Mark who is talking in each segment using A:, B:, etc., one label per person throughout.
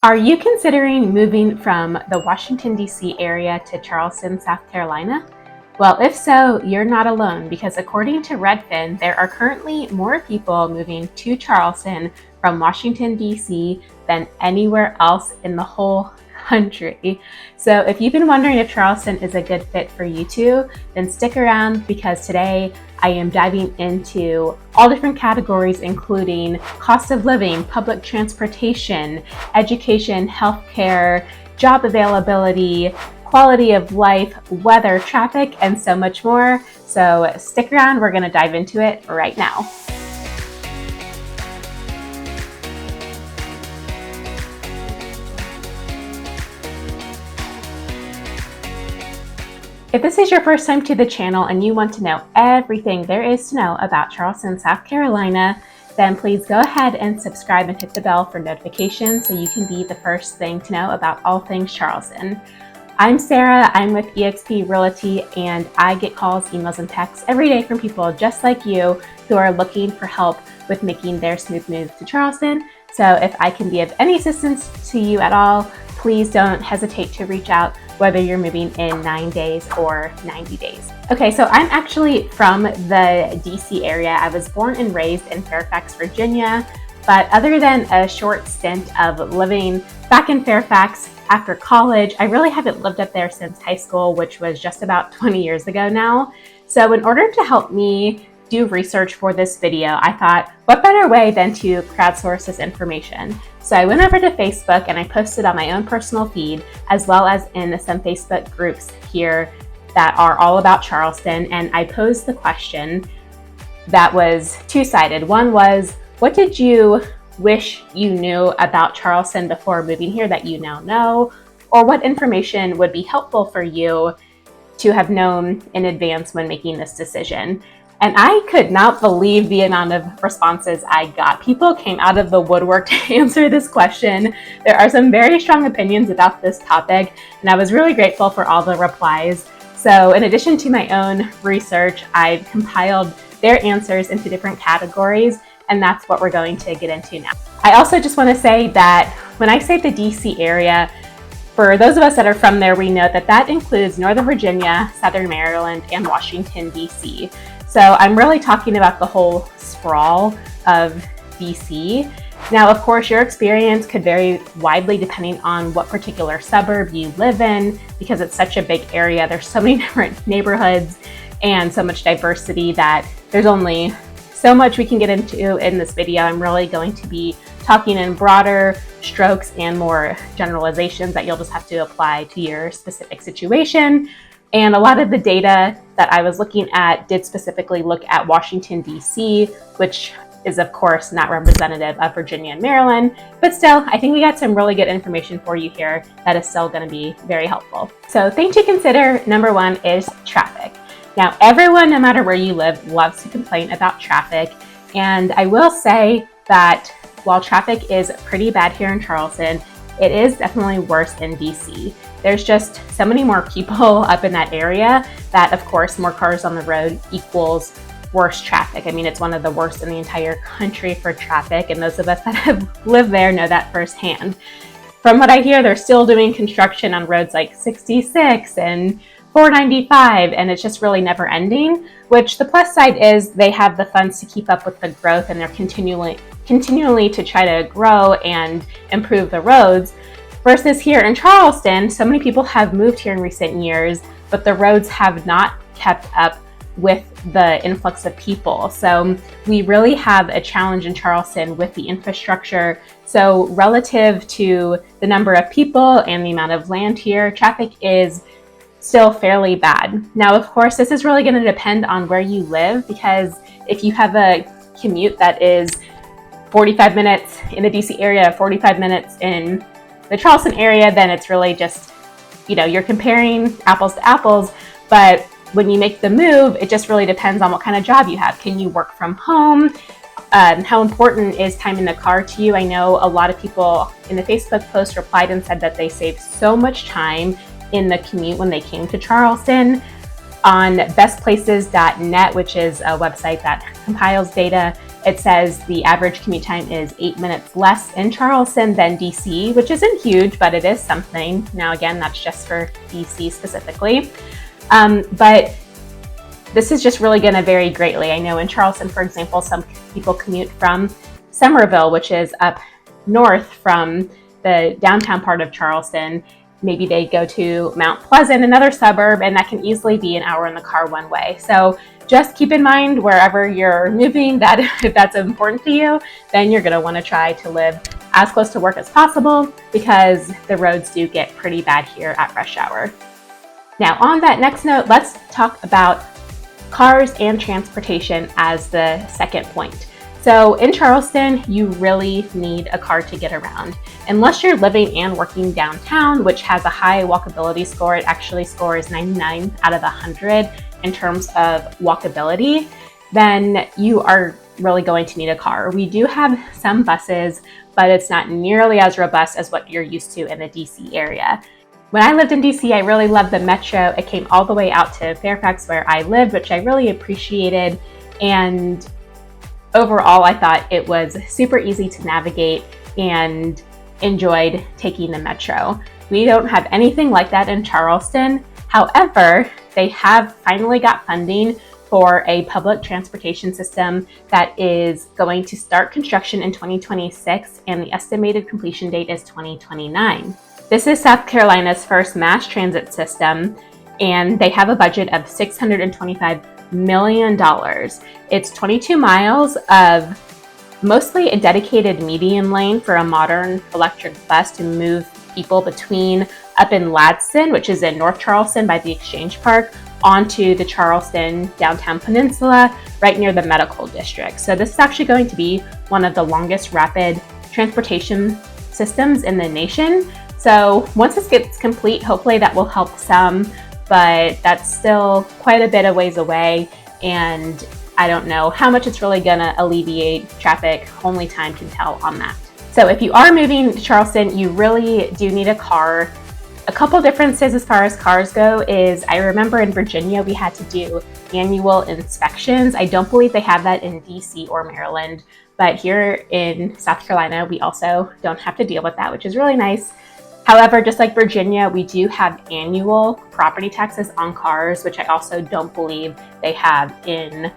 A: Are you considering moving from the Washington, D.C. area to Charleston, South Carolina? Well, if so, you're not alone because according to Redfin, there are currently more people moving to Charleston from Washington, D.C. than anywhere else in the whole country. So if you've been wondering if Charleston is a good fit for you too, then stick around because today I am diving into all different categories, including cost of living, public transportation, education, healthcare, job availability, quality of life, weather, traffic, and so much more. So stick around, we're gonna dive into it right now. If this is your first time to the channel and you want to know everything there is to know about Charleston, South Carolina, then please go ahead and subscribe and hit the bell for notifications so you can be the first thing to know about all things Charleston. I'm Sarah, I'm with eXp Realty, and I get calls, emails, and texts every day from people just like you who are looking for help with making their smooth move to Charleston. So if I can be of any assistance to you at all, please don't hesitate to reach out, whether you're moving in 9 days or 90 days. Okay, so I'm actually from the DC area. I was born and raised in Fairfax, Virginia, but other than a short stint of living back in Fairfax after college, I really haven't lived up there since high school, which was just about 20 years ago now. So in order to help me do research for this video, I thought, what better way than to crowdsource this information? So I went over to Facebook and I posted on my own personal feed, as well as in some Facebook groups here that are all about Charleston. And I posed the question that was two-sided. One was, what did you wish you knew about Charleston before moving here that you now know? Or what information would be helpful for you to have known in advance when making this decision? And I could not believe the amount of responses I got. People came out of the woodwork to answer this question. There are some very strong opinions about this topic, and I was really grateful for all the replies. So in addition to my own research, I've compiled their answers into different categories, and that's what we're going to get into now. I also just want to say that when I say the DC area, for those of us that are from there, we know that that includes Northern Virginia, Southern Maryland, and Washington, D.C. So I'm really talking about the whole sprawl of DC. Now, of course, your experience could vary widely depending on what particular suburb you live in, because it's such a big area. There's so many different neighborhoods and so much diversity that there's only so much we can get into in this video. I'm really going to be talking in broader strokes and more generalizations that you'll just have to apply to your specific situation. And a lot of the data that I was looking at did specifically look at Washington, D.C., which is of course not representative of Virginia and Maryland, but still, I think we got some really good information for you here that is still going to be very helpful. So thing to consider, number one, is traffic. Now, everyone, no matter where you live, loves to complain about traffic. And I will say that while traffic is pretty bad here in Charleston, it is definitely worse in DC. There's just so many more people up in that area that, of course, more cars on the road equals worse traffic. I mean, it's one of the worst in the entire country for traffic, and those of us that have lived there know that firsthand. From what I hear, they're still doing construction on roads like 66 and 495, and it's just really never ending, which the plus side is they have the funds to keep up with the growth, and they're continually to try to grow and improve the roads. Versus here in Charleston, so many people have moved here in recent years, but the roads have not kept up with the influx of people. So we really have a challenge in Charleston with the infrastructure. So relative to the number of people and the amount of land here, traffic is still fairly bad. Now, of course, this is really going to depend on where you live, because if you have a commute that is 45 minutes in the DC area, 45 minutes in the Charleston area, then it's really just, you're comparing apples to apples. But when you make the move, it just really depends on what kind of job you have. Can you work from home? How important is time in the car to you? I know a lot of people in the Facebook post replied and said that they saved so much time in the commute when they came to Charleston. On bestplaces.net, which is a website that compiles data, It says the average commute time is 8 minutes less in Charleston than DC, which isn't huge, but it is something. Now, again, that's just for DC specifically. But this is just really going to vary greatly. I know in Charleston, for example, some people commute from Somerville, which is up north from the downtown part of Charleston. Maybe they go to Mount Pleasant, another suburb, and that can easily be an hour in the car one way. So just keep in mind wherever you're moving that if that's important to you, then you're going to want to try to live as close to work as possible, because the roads do get pretty bad here at rush hour. Now, on that next note, let's talk about cars and transportation as the second point. So in Charleston, you really need a car to get around. Unless you're living and working downtown, which has a high walkability score. It actually scores 99 out of 100 in terms of walkability, then you are really going to need a car. We do have some buses, but it's not nearly as robust as what you're used to in the DC area. When I lived in DC, I really loved the Metro. It came all the way out to Fairfax where I lived, which I really appreciated. And overall, I thought it was super easy to navigate and enjoyed taking the Metro. We don't have anything like that in Charleston. However, they have finally got funding for a public transportation system that is going to start construction in 2026, and the estimated completion date is 2029. This is South Carolina's first mass transit system, and they have a budget of $625 million. It's 22 miles of mostly a dedicated median lane for a modern electric bus to move people between up in Ladson, which is in North Charleston by the Exchange Park, onto the Charleston downtown peninsula right near the medical district. So this is actually going to be one of the longest rapid transportation systems in the nation. So once this gets complete, hopefully that will help some, but that's still quite a bit of ways away, and I don't know how much it's really gonna alleviate traffic. Only time can tell on that. So if you are moving to Charleston, you really do need a car. A couple differences as far as cars go is I remember in Virginia we had to do annual inspections. I don't believe they have that in DC or Maryland, but here in South Carolina we also don't have to deal with that, which is really nice. However, just like Virginia, we do have annual property taxes on cars, which I also don't believe they have in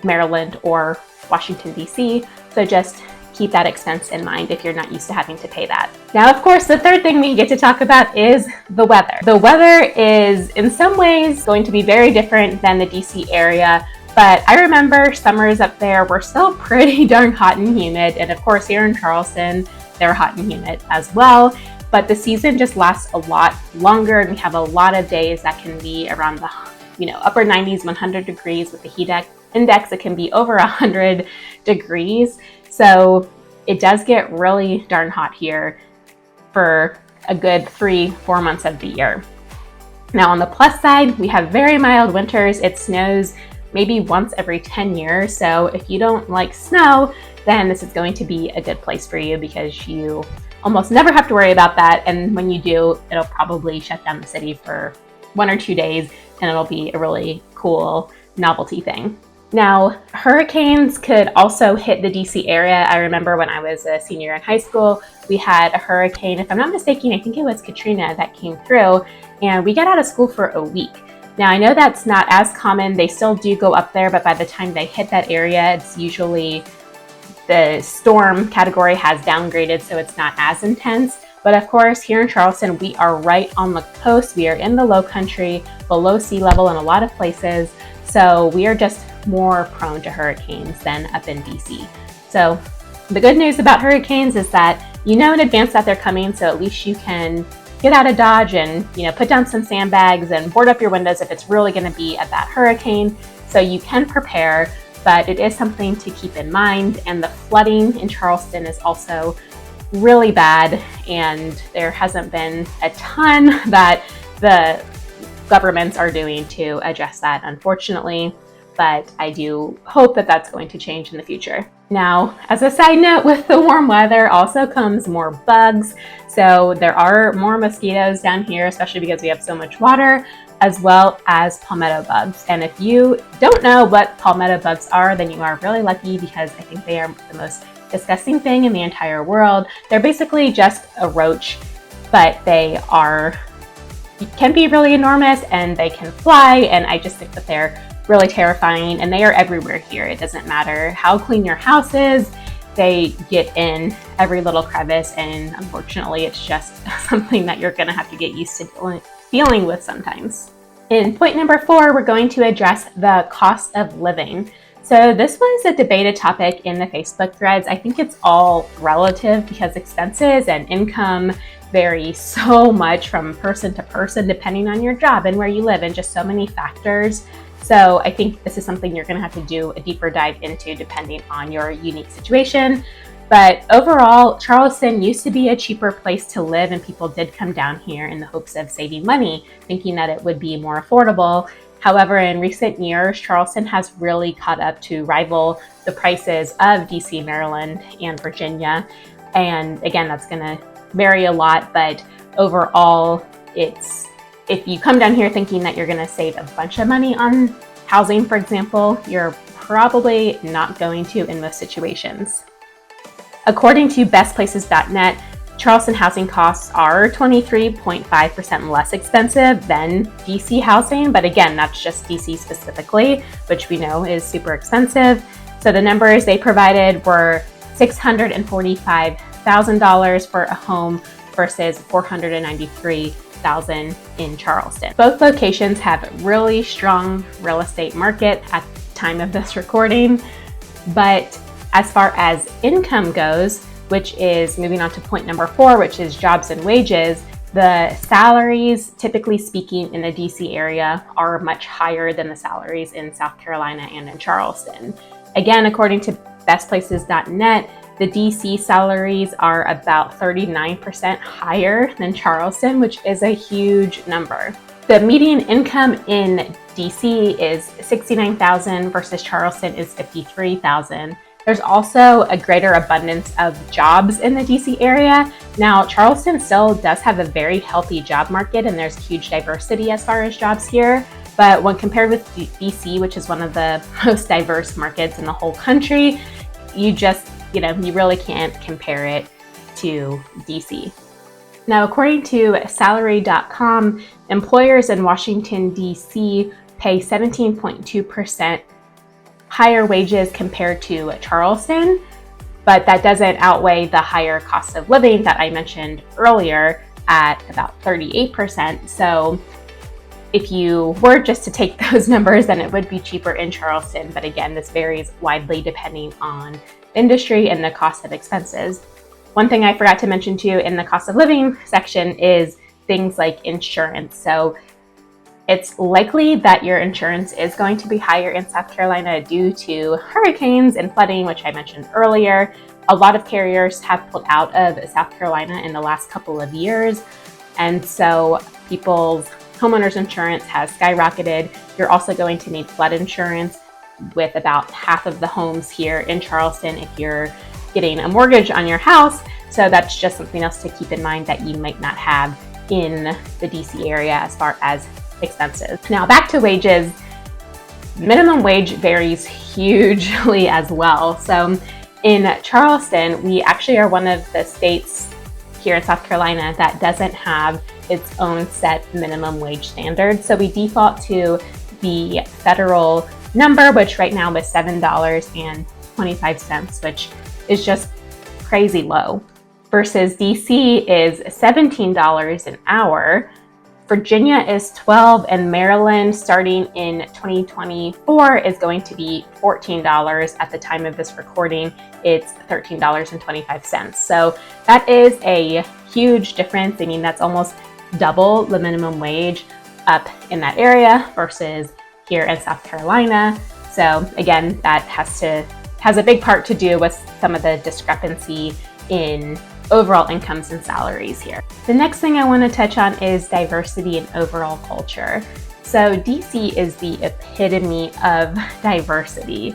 A: Maryland or Washington, D.C. So just keep that expense in mind if you're not used to having to pay that. Now, of course, the third thing we get to talk about is the weather. The weather is in some ways going to be very different than the DC area, but I remember summers up there were still pretty darn hot and humid. And of course, here in Charleston, they're hot and humid as well. But the season just lasts a lot longer, and we have a lot of days that can be around the upper 90s, 100 degrees. With the heat index, it can be over 100 degrees. So it does get really darn hot here for a good 3-4 months of the year. Now on the plus side, we have very mild winters. It snows maybe once every 10 years. So if you don't like snow, then this is going to be a good place for you, because you almost never have to worry about that. And when you do, it'll probably shut down the city for 1 or 2 days, and it'll be a really cool novelty thing. Now, hurricanes could also hit the DC area. I remember when I was a senior in high school, we had a hurricane, if I'm not mistaken, I think it was Katrina, that came through, and we got out of school for a week. Now, I know that's not as common. They still do go up there, but by the time they hit that area, it's usually the storm category has downgraded, so it's not as intense. But of course, here in Charleston, we are right on the coast. We are in the low country, below sea level in a lot of places. So we are just more prone to hurricanes than up in DC. So the good news about hurricanes is that you know in advance that they're coming, so at least you can get out of Dodge and put down some sandbags and board up your windows if it's really going to be a bad hurricane. So you can prepare, but it is something to keep in mind. And the flooding in Charleston is also really bad, and there hasn't been a ton that the governments are doing to address that, unfortunately, but I do hope that that's going to change in the future. Now, as a side note, with the warm weather also comes more bugs. So there are more mosquitoes down here, especially because we have so much water, as well as palmetto bugs. And if you don't know what palmetto bugs are, then you are really lucky, because I think they are the most disgusting thing in the entire world. They're basically just a roach, but they can be really enormous and they can fly, and I just think that they're really terrifying, and they are everywhere here. It doesn't matter how clean your house is, they get in every little crevice, and unfortunately it's just something that you're gonna have to get used to dealing with sometimes. In point number 4, we're going to address the cost of living. So this was a debated topic in the Facebook threads. I think it's all relative, because expenses and income vary so much from person to person, depending on your job and where you live, and just so many factors. So I think this is something you're going to have to do a deeper dive into depending on your unique situation. But overall, Charleston used to be a cheaper place to live, and people did come down here in the hopes of saving money, thinking that it would be more affordable. However, in recent years, Charleston has really caught up to rival the prices of DC, Maryland, and Virginia. And again, that's going to vary a lot, but overall, if you come down here thinking that you're going to save a bunch of money on housing, for example, you're probably not going to in most situations. According to bestplaces.net, Charleston housing costs are 23.5% less expensive than DC housing, but again, that's just DC specifically, which we know is super expensive. So the numbers they provided were $645,000 for a home versus $493,000 in Charleston. Both locations have really strong real estate market at the time of this recording, but as far as income goes, which is moving on to point number 4, which is jobs and wages, the salaries, typically speaking, in the DC area are much higher than the salaries in South Carolina and in Charleston. Again, according to bestplaces.net, the DC salaries are about 39% higher than Charleston, which is a huge number. The median income in DC is $69,000 versus Charleston is $53,000. There's also a greater abundance of jobs in the DC area. Now, Charleston still does have a very healthy job market, and there's huge diversity as far as jobs here. But when compared with DC, which is one of the most diverse markets in the whole country, you really can't compare it to DC. Now, according to salary.com, employers in Washington, DC pay 17.2% higher wages compared to Charleston, but that doesn't outweigh the higher cost of living that I mentioned earlier at about 38%. So if you were just to take those numbers, then it would be cheaper in Charleston. But again, this varies widely depending on industry and the cost of expenses. One thing I forgot to mention too in the cost of living section is things like insurance. So it's likely that your insurance is going to be higher in South Carolina due to hurricanes and flooding, which I mentioned earlier. A lot of carriers have pulled out of South Carolina in the last couple of years, and so people's homeowners insurance has skyrocketed. You're also going to need flood insurance with about half of the homes here in Charleston if you're getting a mortgage on your house. So that's just something else to keep in mind that you might not have in the DC area as far as expenses. Now back to wages. Minimum wage varies hugely as well. So in Charleston, we actually are one of the states here in South Carolina that doesn't have its own set minimum wage standard. So we default to the federal number, which right now is $7.25, which is just crazy low, versus DC is $17 an hour. Virginia is $12, and Maryland, starting in 2024, is going to be $14. At the time of this recording, it's $13.25. So that is a huge difference. I mean, that's almost double the minimum wage up in that area versus here in South Carolina. So again, that has a big part to do with some of the discrepancy in overall incomes and salaries here. The next thing I want to touch on is diversity and overall culture. So DC is the epitome of diversity.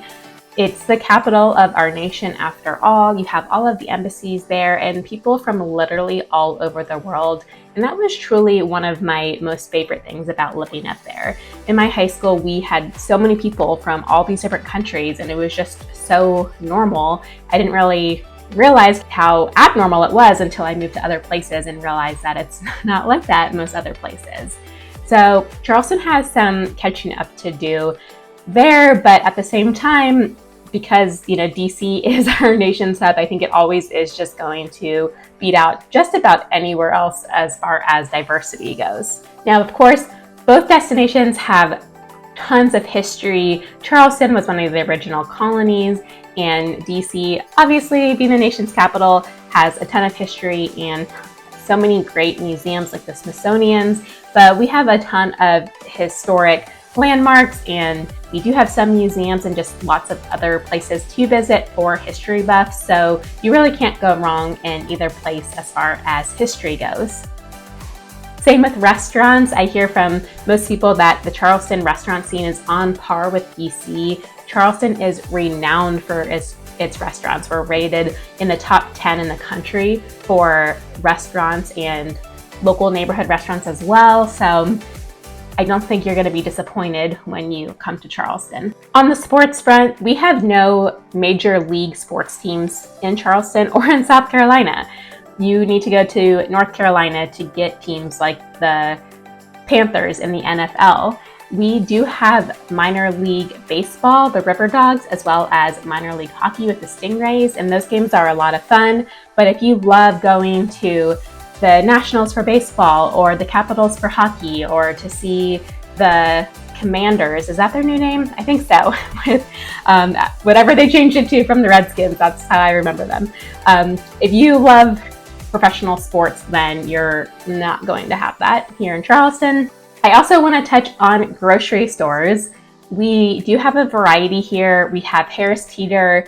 A: It's the capital of our nation after all. You have all of the embassies there and people from literally all over the world. And that was truly one of my most favorite things about living up there. In my high school, we had so many people from all these different countries, and it was just so normal. I didn't really realize how abnormal it was until I moved to other places and realized that it's not like that in most other places. So Charleston has some catching up to do there, but at the same time, because DC is our nation's hub, I think it always is just going to beat out just about anywhere else as far as diversity goes. Now, of course, both destinations have tons of history. Charleston was one of the original colonies, and DC, obviously being the nation's capital, has a ton of history and so many great museums like the Smithsonian's, but we have a ton of historic landmarks, and we do have some museums and just lots of other places to visit for history buffs, so you really can't go wrong in either place as far as history goes. Same with restaurants. I hear from most people that the Charleston restaurant scene is on par with DC. Charleston is renowned for its restaurants. We're rated in the top 10 in the country for restaurants and local neighborhood restaurants as well. So I don't think you're going to be disappointed when you come to Charleston. On the sports front, we have no major league sports teams in Charleston or in South Carolina. You need to go to North Carolina to get teams like the Panthers in the NFL. We do have minor league baseball, the River Dogs, as well as minor league hockey with the Stingrays, and those games are a lot of fun. But if you love going to the Nationals for baseball or the Capitals for hockey, or to see the Commanders, is that their new name? I think so, with whatever they changed it to from the Redskins, that's how I remember them. If you love professional sports, then you're not going to have that here in Charleston. I also want to touch on grocery stores. We do have a variety here. We have Harris Teeter,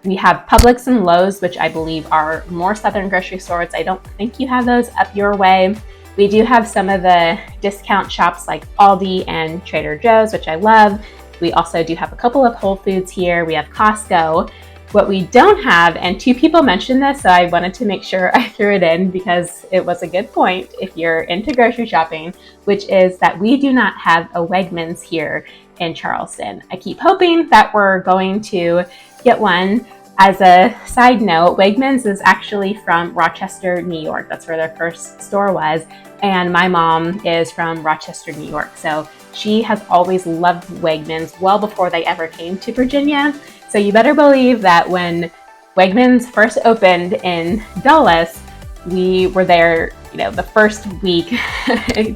A: we have Publix and Lowe's, which I believe are more southern grocery stores. I don't think you have those up your way. We do have some of the discount shops like Aldi and Trader Joe's, which I love. We also do have a couple of Whole Foods here. We have Costco. What we don't have, and two people mentioned this, so I wanted to make sure I threw it in because it was a good point if you're into grocery shopping, which is that we do not have a Wegmans here in Charleston. I keep hoping that we're going to get one. As a side note, Wegmans is actually from Rochester, New York. That's where their first store was. And my mom is from Rochester, New York. So she has always loved Wegmans well before they ever came to Virginia. So you better believe that when Wegmans first opened in Dulles, we were there, the first week,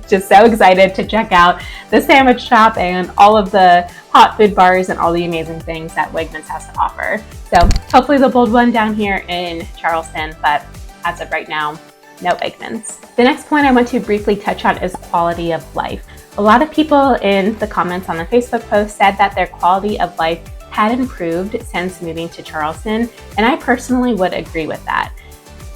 A: just so excited to check out the sandwich shop and all of the hot food bars and all the amazing things that Wegmans has to offer. So hopefully they'll build one down here in Charleston, but as of right now, no Wegmans. The next point I want to briefly touch on is quality of life. A lot of people in the comments on the Facebook post said that their quality of life had improved since moving to Charleston, and I personally would agree with that.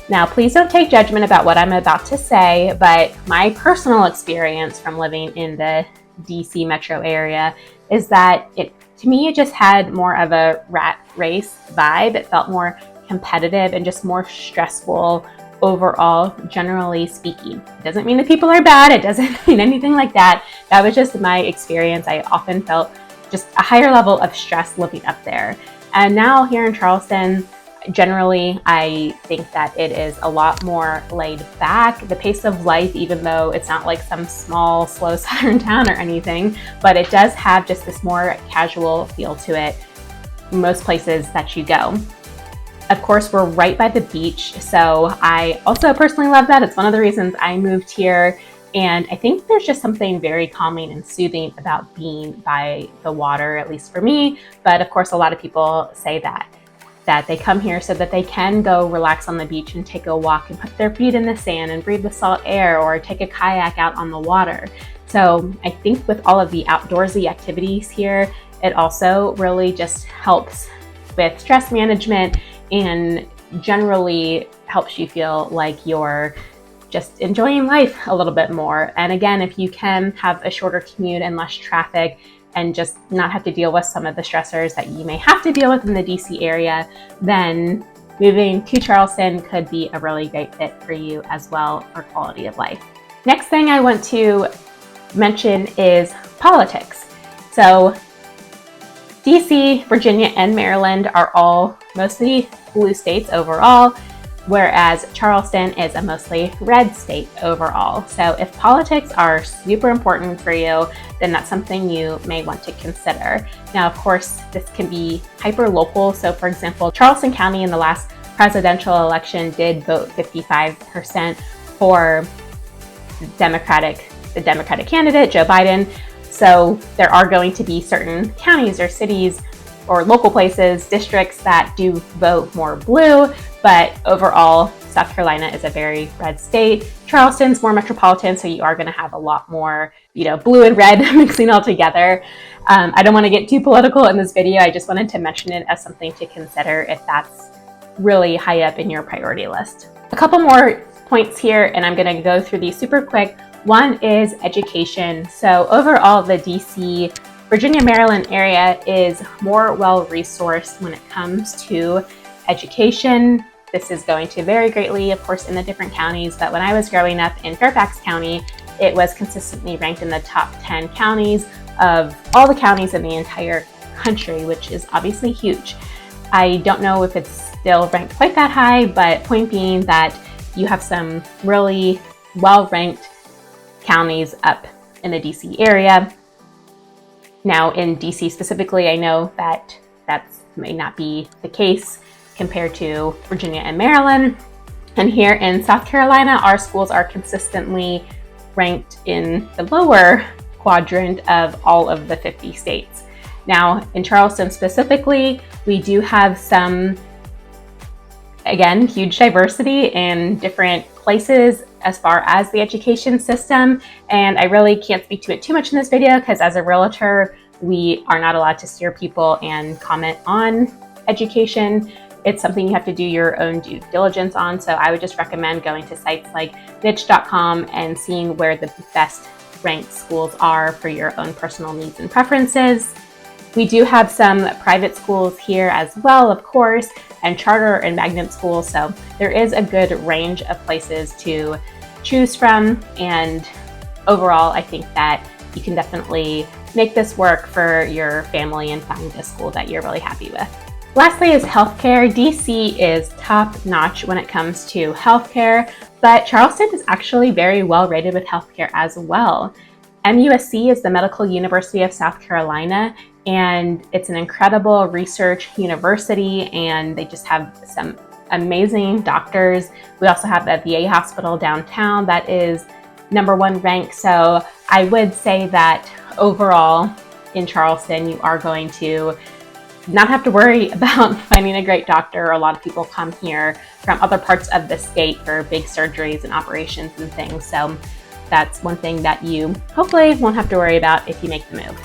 A: Now, please don't take judgment about what I'm about to say, but my personal experience from living in the DC metro area is that to me, it just had more of a rat race vibe. It felt more competitive and just more stressful overall, generally speaking. It doesn't mean that people are bad. It doesn't mean anything like that. That was just my experience. I often felt just a higher level of stress living up there. And now here in Charleston, generally, I think that it is a lot more laid back. The pace of life, even though it's not like some small, slow southern town or anything, but it does have just this more casual feel to it most places that you go. Of course, we're right by the beach, so I also personally love that. It's one of the reasons I moved here, and I think there's just something very calming and soothing about being by the water, at least for me. But of course, a lot of people say that they come here so that they can go relax on the beach and take a walk and put their feet in the sand and breathe the salt air or take a kayak out on the water. So I think with all of the outdoorsy activities here, it also really just helps with stress management and generally helps you feel like you're just enjoying life a little bit more. And again, if you can have a shorter commute and less traffic, and just not have to deal with some of the stressors that you may have to deal with in the DC area, then moving to Charleston could be a really great fit for you as well for quality of life. Next thing I want to mention is politics. So DC, Virginia, and Maryland are all mostly blue states overall, whereas Charleston is a mostly red state overall. So if politics are super important for you, then that's something you may want to consider. Now, of course, this can be hyper-local. So for example, Charleston County in the last presidential election did vote 55% for the Democratic candidate, Joe Biden. So there are going to be certain counties or cities or local places, districts that do vote more blue, but overall, South Carolina is a very red state. Charleston's more metropolitan, so you are going to have a lot more, blue and red mixing all together. I don't want to get too political in this video. I just wanted to mention it as something to consider if that's really high up in your priority list. A couple more points here, and I'm going to go through these super quick. One is education. So overall, the DC, Virginia, Maryland area is more well-resourced when it comes to education. This is going to vary greatly, of course, in the different counties, but when I was growing up in Fairfax County, it was consistently ranked in the top 10 counties of all the counties in the entire country, which is obviously huge. I don't know if it's still ranked quite that high, but point being that you have some really well-ranked counties up in the DC area. Now in DC specifically, I know that may not be the case compared to Virginia and Maryland. And here in South Carolina, our schools are consistently ranked in the lower quadrant of all of the 50 states. Now in Charleston specifically, we do have some, again, huge diversity in different places as far as the education system. And I really can't speak to it too much in this video because as a realtor, we are not allowed to steer people and comment on education. It's something you have to do your own due diligence on. So I would just recommend going to sites like niche.com and seeing where the best ranked schools are for your own personal needs and preferences. We do have some private schools here as well, of course, and charter and magnet schools. So there is a good range of places to choose from. And overall, I think that you can definitely make this work for your family and find a school that you're really happy with. Lastly is healthcare. DC is top notch when it comes to healthcare, but Charleston is actually very well rated with healthcare as well. MUSC is the Medical University of South Carolina, and it's an incredible research university, and they just have some amazing doctors. We also have the VA hospital downtown that is #1 ranked. So I would say that overall in Charleston, you are going to not have to worry about finding a great doctor. A lot of people come here from other parts of the state for big surgeries and operations and things. So that's one thing that you hopefully won't have to worry about if you make the move.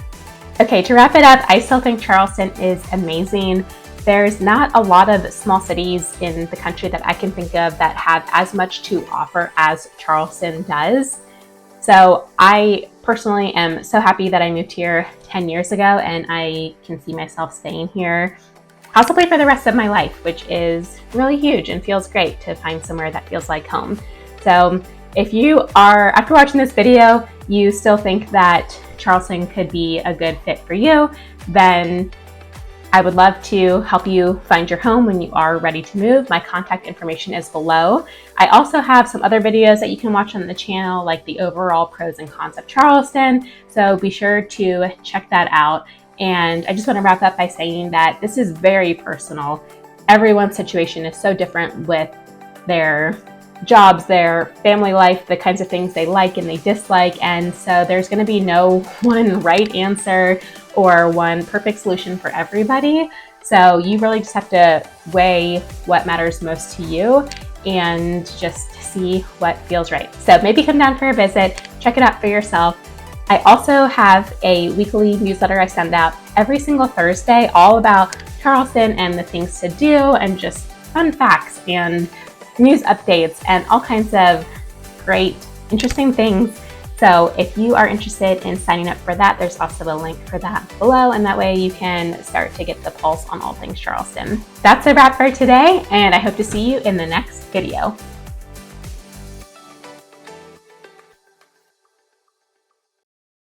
A: Okay, to wrap it up, I still think Charleston is amazing. There's not a lot of small cities in the country that I can think of that have as much to offer as Charleston does. So I personally am so happy that I moved here 10 years ago, and I can see myself staying here possibly for the rest of my life, which is really huge and feels great to find somewhere that feels like home. So if you are, after watching this video, you still think that Charleston could be a good fit for you, then I would love to help you find your home when you are ready to move. My contact information is below. I also have some other videos that you can watch on the channel, like the overall pros and cons of Charleston. So be sure to check that out. And I just want to wrap up by saying that this is very personal. Everyone's situation is so different with their jobs, their family life, the kinds of things they like and they dislike. And so there's going to be no one right answer or one perfect solution for everybody. So you really just have to weigh what matters most to you and just see what feels right. So maybe come down for a visit, check it out for yourself. I also have a weekly newsletter I send out every single Thursday, all about Charleston and the things to do and just fun facts and news updates and all kinds of great, interesting things. So if you are interested in signing up for that, there's also a link for that below, and that way you can start to get the pulse on all things Charleston. That's a wrap for today, and I hope to see you in the next video.